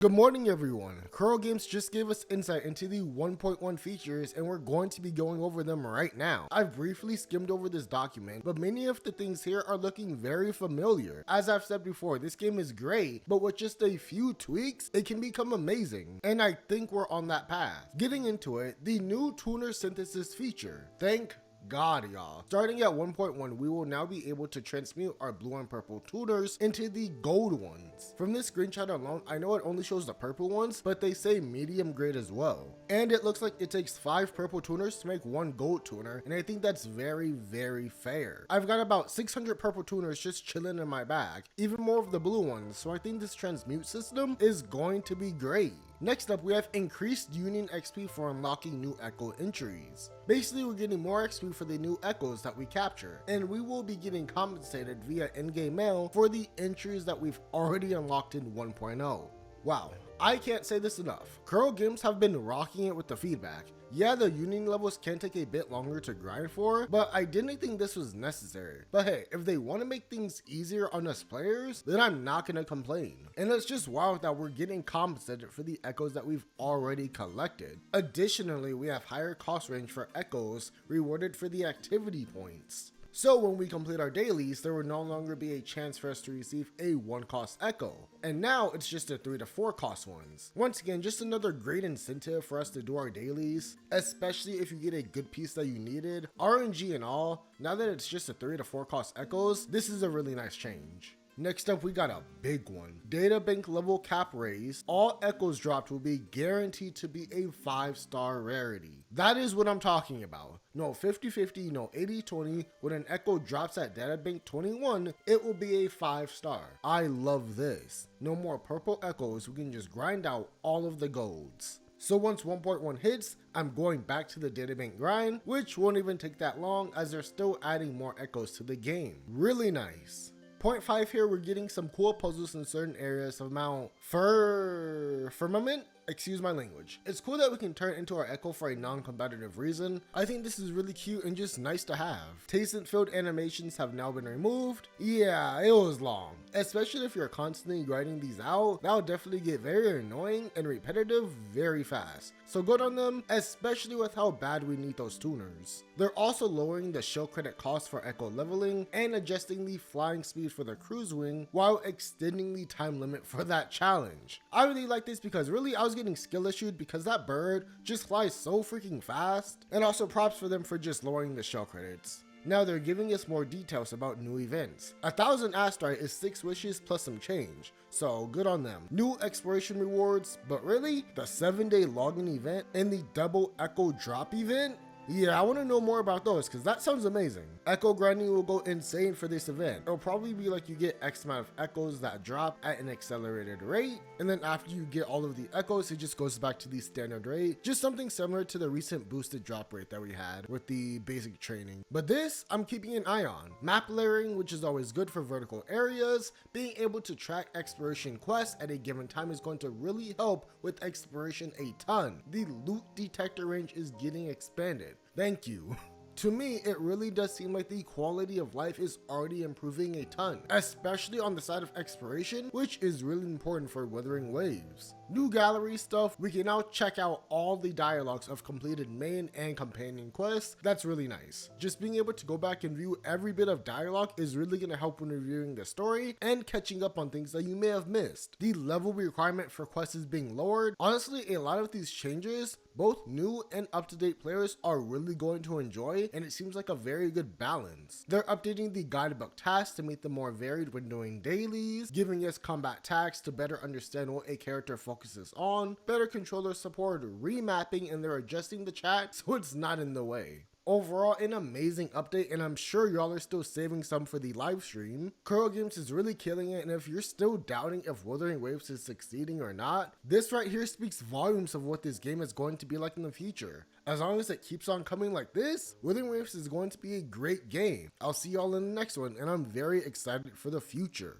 Good morning everyone. Kuro Games just gave us insight into the 1.1 features and we're going to be going over them right now. I've briefly skimmed over this document, but many of the things here are looking very familiar. As I've said before, this game is great, but with just a few tweaks, it can become amazing. And I think we're on that path. Getting into it, the new tuner synthesis feature. Thank God, y'all. Starting at 1.1, we will now be able to transmute our blue and purple tuners into the gold ones. From this screenshot alone, I know it only shows the purple ones, but they say medium grade as well. And it looks like it takes 5 purple tuners to make 1 gold tuner, and I think that's very fair. I've got about 600 purple tuners just chilling in my bag, even more of the blue ones, so I think this transmute system is going to be great. Next up, we have increased Union XP for unlocking new Echo entries. Basically, we're getting more XP for the new Echoes that we capture, and we will be getting compensated via in-game mail for the entries that we've already unlocked in 1.0. Wow, I can't say this enough. Kuro Games have been rocking it with the feedback. Yeah, the union levels can take a bit longer to grind for, but I didn't think this was necessary. But hey, if they want to make things easier on us players, then I'm not gonna complain. And it's just wild that we're getting compensated for the echoes that we've already collected. Additionally, we have higher cost range for echoes rewarded for the activity points. So when we complete our dailies, there will no longer be a chance for us to receive a 1 cost echo. And now it's just a 3 to 4 cost ones. Once again, just another great incentive for us to do our dailies, especially if you get a good piece that you needed. RNG and all, now that it's just a 3 to 4 cost echoes, this is a really nice change. Next up, we got a big one. Data bank level cap raise. All echoes dropped will be guaranteed to be a 5-star rarity. That is what I'm talking about. No 50-50, no 80-20. When an echo drops at data bank 21, it will be a 5-star. I love this. No more purple echoes. We can just grind out all of the golds. So once 1.1 hits, I'm going back to the databank grind, which won't even take that long as they're still adding more echoes to the game. Really nice. Point 5 here, we're getting some cool puzzles in certain areas of Mount Firmament. Excuse my language. It's cool that we can turn into our echo for a non-competitive reason. I think this is really cute and just nice to have. Tasted filled animations have now been removed. Yeah, it was long. Especially if you're constantly grinding these out, that'll definitely get very annoying and repetitive very fast. So good on them, especially with how bad we need those tuners. They're also lowering the show credit cost for echo leveling and adjusting the flying speed for the cruise wing while extending the time limit for that challenge. I really like this because really I was getting skill issued because that bird just flies so freaking fast, and also props for them for just lowering the shell credits. Now they're giving us more details about new events. 1,000 asteroid is 6 wishes plus some change, so good on them. New exploration rewards, but really the 7-day login event and the double echo drop event? Yeah, I want to know more about those because that sounds amazing. Echo grinding will go insane for this event. It'll probably be like you get X amount of echoes that drop at an accelerated rate, and then after you get all of the echoes, it just goes back to the standard rate. Just something similar to the recent boosted drop rate that we had with the basic training. But this, I'm keeping an eye on. Map layering, which is always good for vertical areas. Being able to track exploration quests at a given time is going to really help with exploration a ton. The loot detector range is getting expanded. Thank you. To me, it really does seem like the quality of life is already improving a ton, especially on the side of exploration, which is really important for Wuthering Waves. New gallery stuff, we can now check out all the dialogues of completed main and companion quests. That's really nice. Just being able to go back and view every bit of dialogue is really going to help when reviewing the story and catching up on things that you may have missed. The level requirement for quests is being lowered. Honestly, a lot of these changes, both new and up-to-date players are really going to enjoy, and it seems like a very good balance. They're updating the guidebook tasks to make them more varied when doing dailies, giving us combat tags to better understand what a character focuses on, better controller support, remapping, and they're adjusting the chat so it's not in the way. Overall, an amazing update, and I'm sure y'all are still saving some for the live stream. Kuro Games is really killing it, and if you're still doubting if Wuthering Waves is succeeding or not, this right here speaks volumes of what this game is going to be like in the future. As long as it keeps on coming like this, Wuthering Waves is going to be a great game. I'll see y'all in the next one, and I'm very excited for the future.